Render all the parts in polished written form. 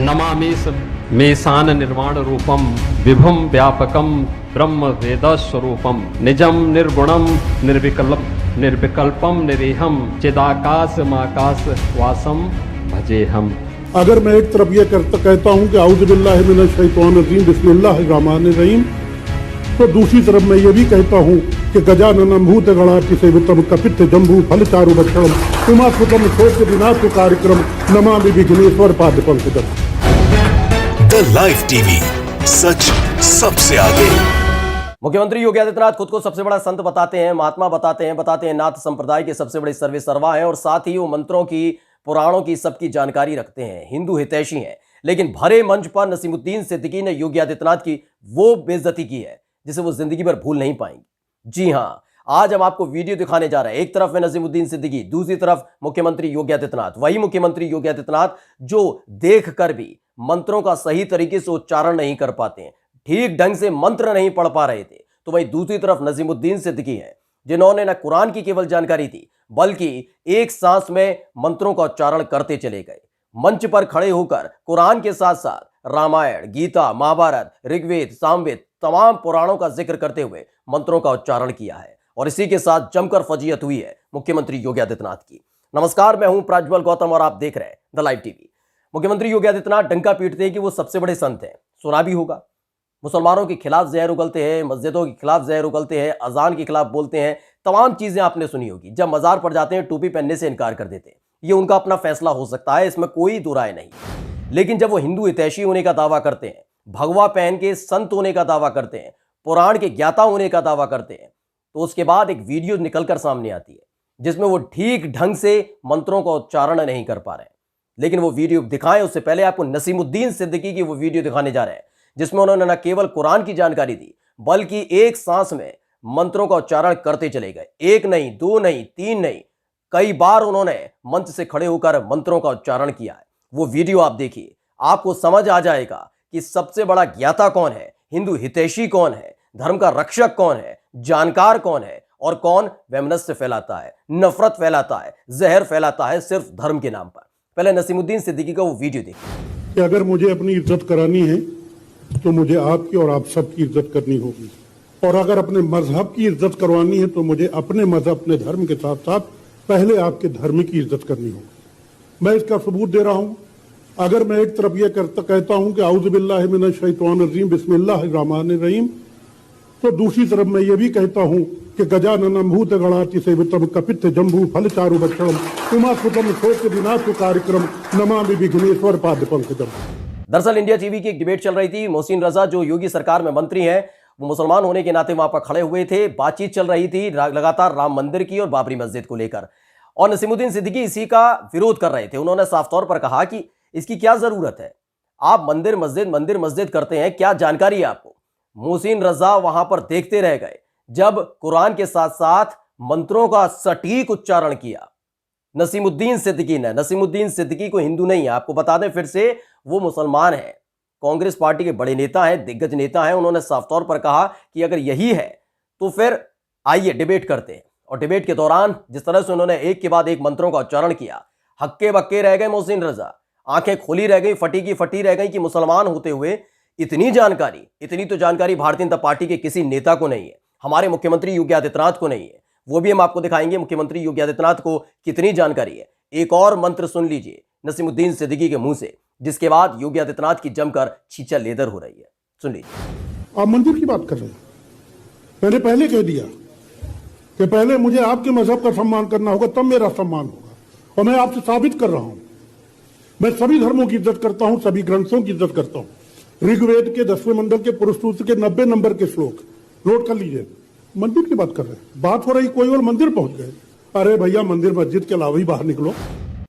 नमामि मेषान निर्वाण रूपम विभुम व्यापकम ब्रह्म वेद स्वरूपम निजम निर्गुणम निर्विकल्पम निरीहम चिदाकाश माकाश वासम भजे हम। अगर मैं एक तरफ ये कहता हूँ कि औज़ु बिल्लाहि मिनश शैतानिर रजीम बिस्मिल्लाहिर रहमानिर रहीम, तो दूसरी तरफ मैं ये भी कहता हूँ कि गजाननम भूतगणाति सेवितम कपित्थ जम्बू फलचारु भक्षणम उमासुतम शोक विनाश कार्यक्रम नमामि विघ्नेश्वर पाद पंकजम। द लाइव टीवी, सच सबसे आगे। मुख्यमंत्री योगी आदित्यनाथ खुद को सबसे बड़ा संत बताते हैं, महात्मा बताते हैं नाथ संप्रदाय के सबसे बड़े सर्वे सर्वा हैं और साथ ही वो मंत्रों की, पुराणों की सबकी जानकारी रखते हैं, हिंदू हितैषी हैं। लेकिन भरे मंच पर नसीमुद्दीन सिद्दीकी ने योगी आदित्यनाथ की वो बेइज्जती की है जिसे वो जिंदगी भर भूल नहीं पाएंगे। जी हां, आज हम आपको वीडियो दिखाने जा रहे हैं। एक तरफ है नसीमुद्दीन सिद्दीकी, दूसरी तरफ मुख्यमंत्री योगी आदित्यनाथ। वही मुख्यमंत्री योगी आदित्यनाथ जो देखकर भी मंत्रों का सही तरीके से उच्चारण नहीं कर पाते हैं, ठीक ढंग से मंत्र नहीं पढ़ पा रहे थे। तो वही दूसरी तरफ नसीमुद्दीन सिद्दीकी है जिन्होंने न कुरान की केवल जानकारी दी बल्कि एक सांस में मंत्रों का उच्चारण करते चले गए। मंच पर खड़े होकर कुरान के साथ साथ रामायण, गीता, महाभारत, ऋग्वेद, सामवेद तमाम पुराणों का जिक्र करते हुए मंत्रों का उच्चारण किया है और इसी के साथ जमकर फजीयत हुई है मुख्यमंत्री योगी आदित्यनाथ की। नमस्कार, मैं हूं प्रज्वल गौतम और आप देख रहे हैं द लाइव टीवी। मुख्यमंत्री योगी आदित्यनाथ डंका पीटते हैं कि वो सबसे बड़े संत हैं। सुना भी होगा, मुसलमानों के खिलाफ जहर उगलते हैं, मस्जिदों के खिलाफ जहर उगलते हैं, अजान के खिलाफ बोलते हैं, तमाम चीजें आपने सुनी होगी। जब मजार पर जाते हैं टोपी पहनने से इनकार कर देते हैं। ये उनका अपना फैसला हो सकता है, इसमें कोई दो राय नहीं। लेकिन जब वो हिंदू हितैषी होने का दावा करते हैं, भगवा पहन के संत होने का दावा करते हैं, पुराण के ज्ञाता होने का दावा करते हैं, तो उसके बाद एक वीडियो निकलकर सामने आती है जिसमें वो ठीक ढंग से मंत्रों का उच्चारण नहीं कर पा रहे हैं। लेकिन वो वीडियो दिखाएं उससे पहले आपको नसीमुद्दीन सिद्दीकी की वो वीडियो दिखाने जा रहे हैं जिसमें उन्होंने न केवल कुरान की जानकारी दी बल्कि एक सांस में मंत्रों का उच्चारण करते चले गए। एक नहीं, दो नहीं, तीन नहीं, कई बार उन्होंने मंच से खड़े होकर मंत्रों का उच्चारण किया है। वो वीडियो आप देखिए, आपको समझ आ जाएगा कि सबसे बड़ा ज्ञाता कौन है, हिंदू हितैषी कौन है, धर्म का रक्षक कौन है, जानकार कौन है और कौन वैमनस्य फैलाता है, नफरत फैलाता है, जहर फैलाता है सिर्फ धर्म के नाम पर। पहले नसीमुद्दीन सिद्दीकी का वो वीडियो देखिए। कि अगर मुझे अपनी इज्जत करानी है तो मुझे आपकी और आप सबकी इज्जत करनी होगी, और अगर अपने मजहब की इज्जत करवानी है तो मुझे अपने मजहब, अपने धर्म के साथ साथ पहले आपके धर्म की इज्जत करनी होगी। मैं इसका सबूत दे रहा हूं। अगर मैं एक तरफ ये कहता हूं कि औज़ु बिल्लाहि मिनश शैतानिर रजीम बिस्मिल्लाहिर रहमानिर रहीम, तो दूसरी तरफ मैं ये भी कहता हूं कि गजाननम भूतगणाति सेवितम कपित्थ जम्बू फलचारु भक्षणम उमासुतम शोक विनाश कार्यक्रम नमामि विघ्नेश्वर पाद पंकजम। दरअसल इंडिया टीवी की एक डिबेट चल रही थी। मोहसिन रजा जो योगी सरकार में मंत्री हैं, वो मुसलमान होने के नाते वहां पर खड़े हुए थे। बातचीत चल रही थी लगातार राम मंदिर की और बाबरी मस्जिद को लेकर, और नसीमुद्दीन सिद्दीकी इसी का विरोध कर रहे थे। उन्होंने साफ तौर पर कहा कि इसकी क्या जरूरत है, आप मंदिर मस्जिद करते हैं, क्या जानकारी है आपको। मोहसिन रजा वहां पर देखते रह गए जब कुरान के साथ साथ मंत्रों का सटीक उच्चारण किया नसीमुद्दीन सिद्दीकी ने। नसीमुद्दीन सिद्दीकी को हिंदू नहीं है, आपको बता दें फिर से, वो मुसलमान हैं, कांग्रेस पार्टी के बड़े नेता हैं, दिग्गज नेता हैं। उन्होंने साफ तौर पर कहा कि अगर यही है तो फिर आइए डिबेट करते हैं। और डिबेट के दौरान जिस तरह से उन्होंने एक के बाद एक मंत्रों का उच्चारण किया, हक्के बक्के रह गए मोहसिन रजा, आंखें खोली रह गई, फटी की फटी रह गई कि मुसलमान होते हुए इतनी तो जानकारी भारतीय जनता पार्टी के किसी नेता को नहीं है, हमारे मुख्यमंत्री योगी आदित्यनाथ को नहीं है। वो भी हम आपको दिखाएंगे मुख्यमंत्री योगी आदित्यनाथ को कितनी जानकारी है। एक और मंत्र सुन लीजिए नसीमुद्दीन सिद्दीकी के मुंह से, जिसके बाद योगी आदित्यनाथ की जमकर छींचा लेदर हो रही है। सुन लीजिए। आप मंदिर की बात कर रहे हैं, मैंने पहले कह दिया कि पहले मुझे आपके मजहब का सम्मान करना होगा, तब मेरा सम्मान होगा। और मैं आपसे साबित कर रहा हूं, मैं सभी धर्मों की इज्जत करता हूं, सभी ग्रंथों की इज्जत करता हूं। ऋग्वेद के 10वें मंडल के पुरुष सूक्त के 90 नंबर के श्लोक नोट कर लीजिए। मंदिर की बात कर रहे हैं, बात हो रही कोई और मंदिर पहुंच गए। अरे भैया, मंदिर मस्जिद के अलावा ही बाहर निकलो।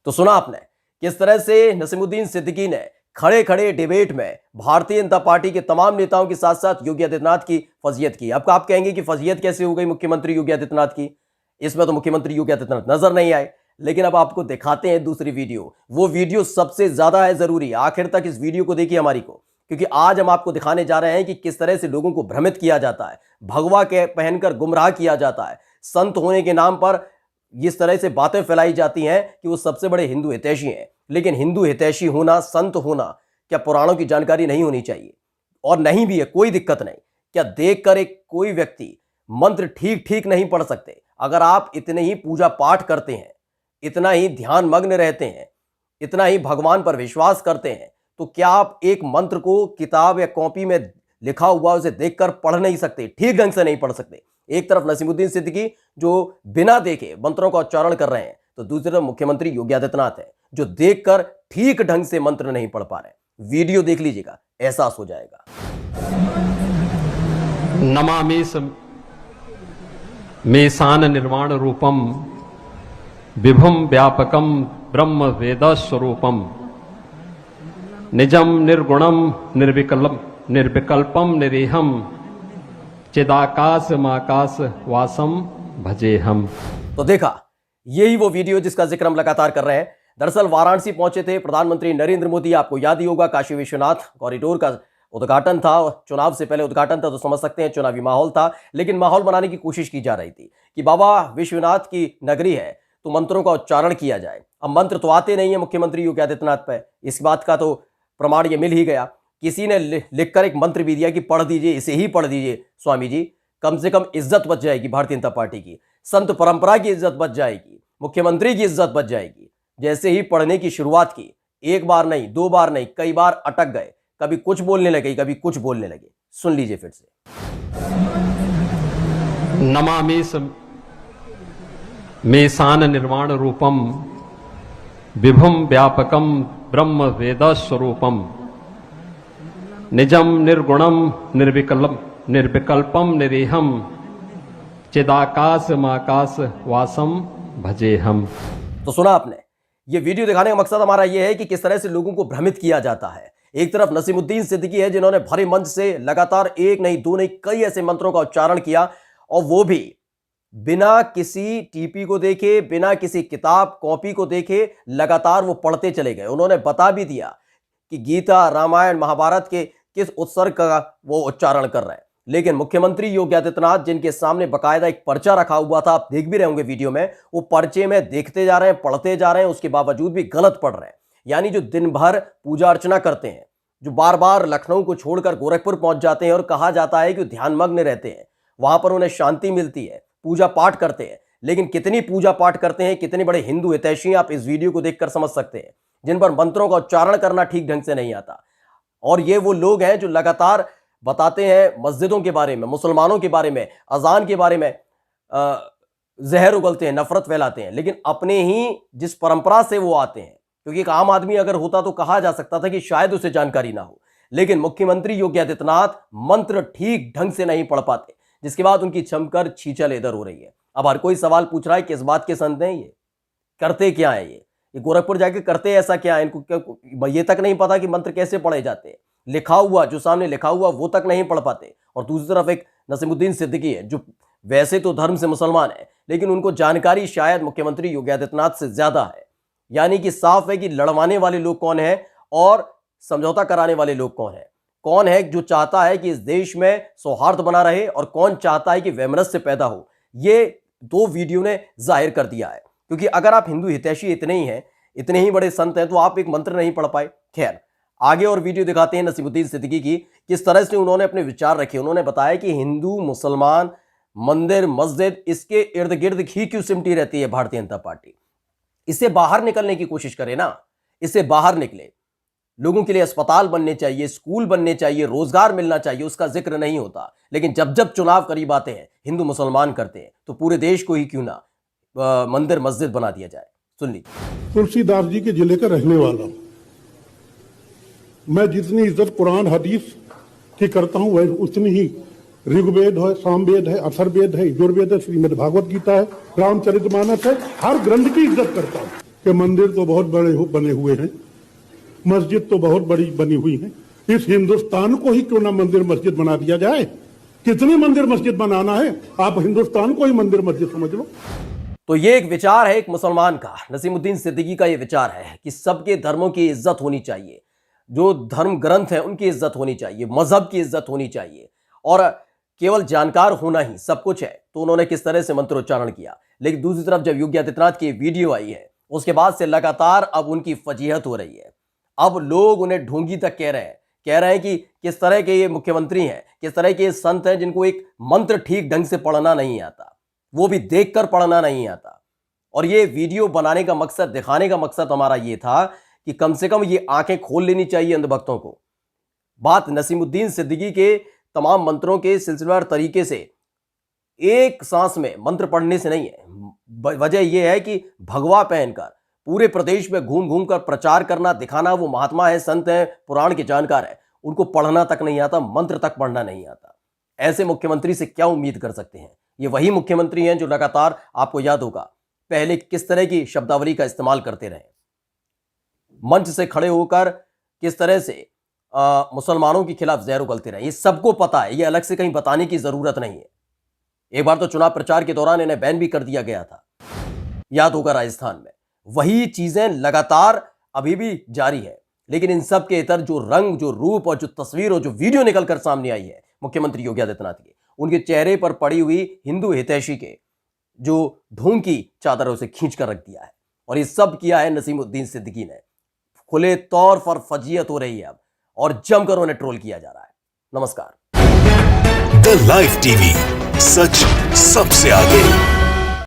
तो सुना आपने किस तरह से नसीमुद्दीन सिद्दीकी ने खड़े खड़े डिबेट में भारतीय जनता पार्टी के तमाम नेताओं के साथ साथ योगी आदित्यनाथ की फजीयत की। अब आप कहेंगे कि फजीयत कैसे हो गई मुख्यमंत्री योगी आदित्यनाथ की, इसमें तो मुख्यमंत्री योगी आदित्यनाथ नजर नहीं आए। लेकिन अब आपको दिखाते हैं दूसरी वीडियो। वो वीडियो सबसे ज्यादा है जरूरी, आखिर तक इस वीडियो को देखिए हमारी को, क्योंकि आज हम आपको दिखाने जा रहे हैं कि किस तरह से लोगों को भ्रमित किया जाता है, भगवा के पहनकर गुमराह किया जाता है, संत होने के नाम पर जिस तरह से बातें फैलाई जाती हैं कि वो सबसे बड़े हिंदू हितैषी हैं। लेकिन हिंदू हितैषी होना, संत होना क्या पुराणों की जानकारी नहीं होनी चाहिए? और नहीं भी है, कोई दिक्कत नहीं। क्या देखकर एक कोई व्यक्ति मंत्र ठीक ठीक नहीं पढ़ सकते? अगर आप इतने ही पूजा पाठ करते हैं, इतना ही ध्यान मग्न रहते हैं, इतना ही भगवान पर विश्वास करते हैं, तो क्या आप एक मंत्र को किताब या कॉपी में लिखा हुआ उसे देखकर पढ़ नहीं सकते, ठीक ढंग से नहीं पढ़ सकते? एक तरफ नसीमुद्दीन सिद्दीकी जो बिना देखे मंत्रों का उच्चारण कर रहे हैं, तो दूसरी तरफ मुख्यमंत्री योगी आदित्यनाथ है जो देखकर ठीक ढंग से मंत्र नहीं पढ़ पा रहे। वीडियो देख लीजिएगा, एहसास हो जाएगा। नमामि मेसान निर्वाण रूपम विभुम व्यापकम ब्रह्म वेद स्वरूपम निजम निर्गुणम निर्विकल्पम निरीहम चिदाकाश माकाश वासम भजे हम। तो देखा, यही वो वीडियो जिसका जिक्र हम लगातार कर रहे हैं। दरअसल वाराणसी पहुंचे थे प्रधानमंत्री नरेंद्र मोदी। आपको याद ही होगा, काशी विश्वनाथ कॉरिडोर का उद्घाटन था, चुनाव से पहले उद्घाटन था, तो समझ सकते हैं चुनावी माहौल था। लेकिन माहौल बनाने की कोशिश की जा रही थी कि बाबा विश्वनाथ की नगरी है तो मंत्रों का उच्चारण किया जाए। अब मंत्र तो आते नहीं है मुख्यमंत्री योगी आदित्यनाथ पे, इस बात का तो प्रमाण ये मिल ही गया। किसी ने लिखकर एक मंत्र भी दिया कि पढ़ दीजिए, इसे ही पढ़ दीजिए स्वामी जी, कम से कम इज्जत बच जाएगी भारतीय जनता पार्टी की, संत परंपरा की इज्जत बच जाएगी, मुख्यमंत्री की इज्जत बच जाएगी। जैसे ही पढ़ने की शुरुआत की, एक बार नहीं, दो बार नहीं, कई बार अटक गए, कभी कुछ बोलने लगे, कभी कुछ बोलने लगे। सुन लीजिए फिर से। नमामि मेसान निर्वाण रूपम विभुम व्यापकम ब्रह्म वेद स्वरूपम निजम निर्गुणम निर्विकल्पम निरीहम चिदाकाश माकाश वासम भजे हम। तो सुना आपने, ये वीडियो दिखाने का मकसद हमारा ये है कि किस तरह से लोगों को भ्रमित किया जाता है। एक तरफ नसीमुद्दीन सिद्दीकी है जिन्होंने भरे मंच से लगातार एक नहीं, दो नहीं, कई ऐसे मंत्रों का उच्चारण किया, और वो भी बिना किसी टीपी को देखे, बिना किसी किताब कॉपी को देखे, लगातार वो पढ़ते चले गए। उन्होंने बता भी दिया कि गीता, रामायण, महाभारत के किस उत्सर्ग का वो उच्चारण कर रहे हैं। लेकिन मुख्यमंत्री योगी आदित्यनाथ, जिनके सामने बकायदा एक पर्चा रखा हुआ था, आप देख भी रहे होंगे वीडियो में, वो पर्चे में देखते जा रहे हैं, पढ़ते जा रहे हैं, उसके बावजूद भी गलत पढ़ रहे हैं। यानी जो दिन भर पूजा अर्चना करते हैं, जो बार बार लखनऊ को छोड़कर गोरखपुर पहुंच जाते हैं और कहा जाता है कि ध्यानमग्न रहते हैं, वहां पर उन्हें शांति मिलती है, पूजा पाठ करते हैं, लेकिन कितनी पूजा पाठ करते हैं, कितने बड़े हिंदू हितैषी आप इस वीडियो को देखकर समझ सकते हैं, जिन पर मंत्रों का उच्चारण करना ठीक ढंग से नहीं आता। और ये वो लोग हैं जो लगातार बताते हैं मस्जिदों के बारे में, मुसलमानों के बारे में, अजान के बारे में जहर उगलते हैं, नफरत फैलाते हैं, लेकिन अपने ही जिस परंपरा से वो आते हैं, क्योंकि एक आम आदमी अगर होता तो कहा जा सकता था कि शायद उसे जानकारी ना हो, लेकिन मुख्यमंत्री योगी आदित्यनाथ मंत्र ठीक ढंग से नहीं पढ़ पाते, जिसके बाद उनकी छमकर छींचल इधर हो रही है। अब हर कोई सवाल पूछ रहा है किस बात के संत हैं ये, करते क्या है ये गोरखपुर जाके करते ऐसा क्या है, इनको ये तक नहीं पता कि मंत्र कैसे पढ़े जाते हैं, लिखा हुआ जो सामने लिखा हुआ वो तक नहीं पढ़ पाते। और दूसरी तरफ एक नसीमुद्दीन सिद्दीकी है जो वैसे तो धर्म से मुसलमान है, लेकिन उनको जानकारी शायद मुख्यमंत्री योगी आदित्यनाथ से ज्यादा है। यानी कि साफ है कि लड़वाने वाले लोग कौन है और समझौता कराने वाले लोग कौन है जो चाहता है कि इस देश में सौहार्द बना रहे और कौन चाहता है कि वैमनस्य पैदा हो। ये दो वीडियो ने जाहिर कर दिया है। क्योंकि अगर आप हिंदू हितैषी इतने ही हैं, इतने ही बड़े संत हैं, तो आप एक मंत्र नहीं पढ़ पाए। खैर, आगे और वीडियो दिखाते हैं नसीमुद्दीन सिद्दीकी की, किस तरह से उन्होंने अपने विचार रखे। उन्होंने बताया कि हिंदू, मुसलमान, मंदिर, मस्जिद, इसके इर्द गिर्द ही क्यों सिमटी रहती है भारतीय जनता पार्टी। इससे बाहर निकलने की कोशिश करे ना, इससे बाहर निकले। लोगों के लिए अस्पताल बनने चाहिए, स्कूल बनने चाहिए, रोजगार मिलना चाहिए, उसका जिक्र नहीं होता। लेकिन जब जब चुनाव करीब आते हैं, हिंदू मुसलमान करते हैं, तो पूरे देश को ही क्यों ना मंदिर मस्जिद बना दिया जाए। सुन लीजिए। तुलसीदास जी के जिले का रहने वाला हूं मैं। जितनी इज्जत कुरान हदीस की करता हूं वह उतनी ही ऋग्वेद है, सामवेद है, अथर्ववेद है, यजुर्वेद है, श्रीमद् भागवत गीता है, रामचरितमानस है, हर ग्रंथ की इज्जत करता हूं। कि मंदिर तो बहुत बड़े बने हुए हैं, मस्जिद तो बहुत बड़ी बनी हुई है। इस हिंदुस्तान को ही क्यों ना मंदिर मस्जिद बना दिया जाए। कितनी मंदिर मस्जिद बनाना है, आप हिंदुस्तान को ही मंदिर मस्जिद समझ लो। तो ये एक विचार है एक मुसलमान का, नसीमुद्दीन सिद्दीकी का ये विचार है कि सबके धर्मों की इज्जत होनी चाहिए, जो धर्म ग्रंथ है उनकी इज्जत होनी चाहिए, मजहब की इज्जत होनी चाहिए, और केवल जानकार होना ही सब कुछ है। तो उन्होंने किस तरह से मंत्रोच्चारण किया। लेकिन दूसरी तरफ जब योगी आदित्यनाथ की वीडियो आई है, उसके बाद से लगातार अब उनकी फजीहत हो रही है। अब लोग उन्हें ढोंगी तक कह रहे हैं कि किस तरह के ये मुख्यमंत्री हैं, किस तरह के ये संत हैं जिनको एक मंत्र ठीक ढंग से पढ़ना नहीं आता, वो भी देखकर पढ़ना नहीं आता। और ये वीडियो बनाने का मकसद, दिखाने का मकसद हमारा ये था कि कम से कम ये आंखें खोल लेनी चाहिए अंधभक्तों को। बात नसीमुद्दीन सिद्दीकी के तमाम मंत्रों के सिलसिलेवार तरीके से एक सांस में मंत्र पढ़ने से नहीं है। वजह यह है कि भगवा पहनकर पूरे प्रदेश में घूम घूम कर प्रचार करना, दिखाना वो महात्मा है, संत है, पुराण के जानकार है, उनको पढ़ना तक नहीं आता, मंत्र तक पढ़ना नहीं आता। ऐसे मुख्यमंत्री से क्या उम्मीद कर सकते हैं? ये वही मुख्यमंत्री हैं जो लगातार, आपको याद होगा, पहले किस तरह की शब्दावली का इस्तेमाल करते रहे, मंच से खड़े होकर किस तरह से मुसलमानों के खिलाफ जहर उगलते रहे। ये सबको पता है, ये अलग से कहीं बताने की जरूरत नहीं है। एक बार तो चुनाव प्रचार के दौरान इन्हें बैन भी कर दिया गया था, याद होगा, राजस्थान में। वही चीजें लगातार अभी भी जारी है। लेकिन इन सब के इतर जो रंग, जो रूप और जो तस्वीर और जो वीडियो निकलकर सामने आई है मुख्यमंत्री योगी आदित्यनाथ की, उनके चेहरे पर पड़ी हुई हिंदू हितैषी के जो ढोंग की चादर उसे खींच कर रख दिया है। और ये सब किया है नसीमुद्दीन सिद्दीकी ने। खुले तौर पर फजीयत हो रही है अब, और जमकर उन्हें ट्रोल किया जा रहा है। नमस्कार। द लाइव टीवी, सच सबसे आगे।